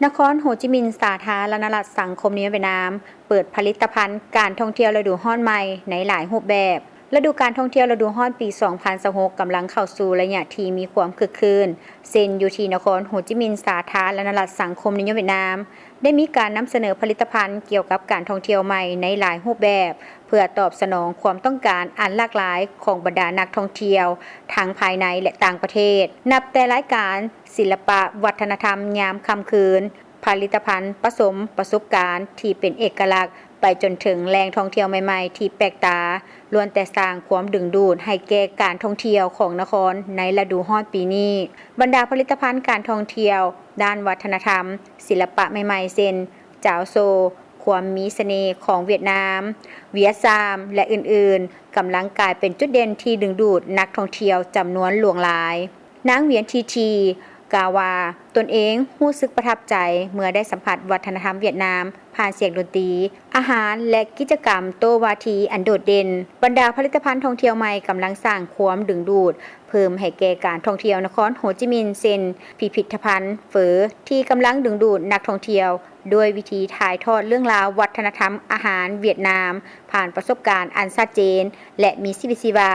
นครโฮจิมินห์สาธารณรัฐสังคมนิยมเวียดนามเปิดผลิตภัณฑ์การท่องเที่ยวฤดูร้อนใหม่ในหลายรูปแบบฤดูการท่องเที่ยวฤดูร้อนปี 2026 กำลังเข้าสู่ระยะที่มีความคึกคืนเซ็นอยู่ที่นครโฮจิมินห์สาธารณรัฐสังคมนิยมเวียดนามได้มีการนำเสนอผลิตภัณฑ์เกี่ยวกับการท่องเที่ยวใหม่ในหลายรูปแบบเพื่อตอบสนองความต้องการอันหลากหลายของบรรดานักท่องเที่ยวทั้งภายในและต่างประเทศนับแต่รายการศิลปะวัฒนธรรมยามค่ำคืนผลิตภัณฑ์ผสมประสบการณ์ที่เป็นเอกลักษณ์ไปจนถึงแหล่งท่องเที่ยวใหม่ๆที่แปลกตาล้วนแต่สร้างความดึงดูดให้แก่การท่องเที่ยวของนครในฤดูร้อนปีนี้บรรดาผลิตภัณฑ์การท่องเที่ยวด้านวัฒนธรรมศิลปะใหม่ๆเช่นจาวโซความมีเสน่ห์ของเวียดนามเวียดนามและอื่นๆกำลังกลายเป็นจุดเด่นที่ดึงดูดนักท่องเที่ยวจำนวนหลวงหลายนางเวียนทีกล่าวว่าตนเองรู้สึกประทับใจเมื่อได้สัมผัสวัฒนธรรมเวียดนามผ่านเสียงดนตรีอาหารและกิจกรรมโตวาทีอันโดดเด่นบรรดาผลิตภัณฑ์ท่องเที่ยวใหม่กำลังสร้างความดึงดูดเพิ่มให้แก่การท่องเที่ยวนครโฮจิมินห์เช่นพิพิธภัณฑ์เฝอที่กำลังดึงดูดนักท่องเที่ยวด้วยวิธีถ่ายทอดเรื่องราววัฒนธรรมอาหารเวียดนามผ่านประสบการณ์อันชัดเจนและมีชีวิตชีวา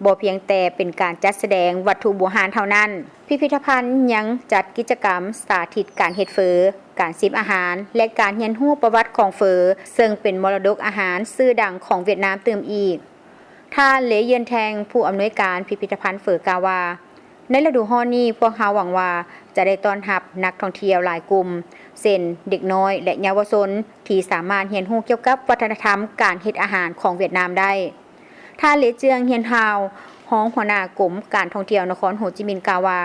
บ่เพียงแต่เป็นการจัดแสดงวัตถุโบราณเท่านั้นพิพิธภัณฑ์ยังจัดกิจกรรมสาธิตการเฮ็ดเฝอการชิมอาหารและการเรียนรู้ประวัติของเฝอซึ่งเป็นมรดกอาหารชื่อดังของเวียดนามเติมอีกท่านเหลเยียนแทงผู้อำนวยการพิพิธภัณฑ์เฝอกล่าวว่าในฤดูร้อนนี้พวกเขาหวังว่าจะได้ต้อนรับนักท่องเที่ยวหลายกลุ่มเช่นเด็กน้อยและเยาวชนที่สามารถเรียนรู้เกี่ยวกับวัฒนธรรมการเฮ็ดอาหารของเวียดนามได้ท่านเหลเจืองเฮียนฮาวห้องหัวหน้ากรมการท่องเที่ยวนครโฮจิมินห์กล่าวว่า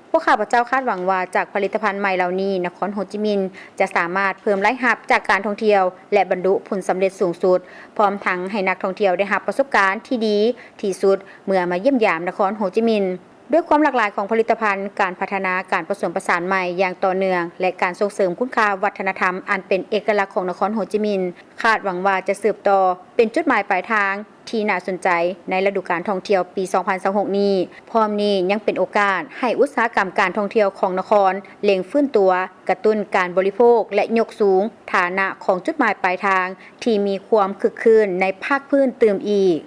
พวกข้าพเจ้าคาดหวังว่าจากผลิตภัณฑ์ใหม่เหล่านี้นครโฮจิมินห์จะสามารถเพิ่มรายรับจากการท่องเที่ยวและบรรลุผลสำเร็จสูงสุดพร้อมทั้งให้นักท่องเที่ยวได้รับประสบการณ์ที่ดีที่สุดเมื่อมาเยี่ยมยามนครโฮจิมินห์ด้วยความหลากหลายของผลิตภัณฑ์การพัฒนาการผสมผสานใหม่อย่างต่อเนื่องและการส่งเสริมคุณค่าวัฒนธรรมอันเป็นเอกลักษณ์ของนครโฮจิมินห์คาดหวังว่าจะสืบต่อเป็นจุดหมายปลายทางที่น่าสนใจในฤดูกาลท่องเที่ยวปี 2026 นี้พร้อมนี้ยังเป็นโอกาสให้อุตสาหกรรมการท่องเที่ยวของนครเร่งฟื้นตัวกระตุ้นการบริโภคและยกสูงฐานะของจุดหมายปลายทางที่มีความคึกคืนในภาคพื้นเติมอีก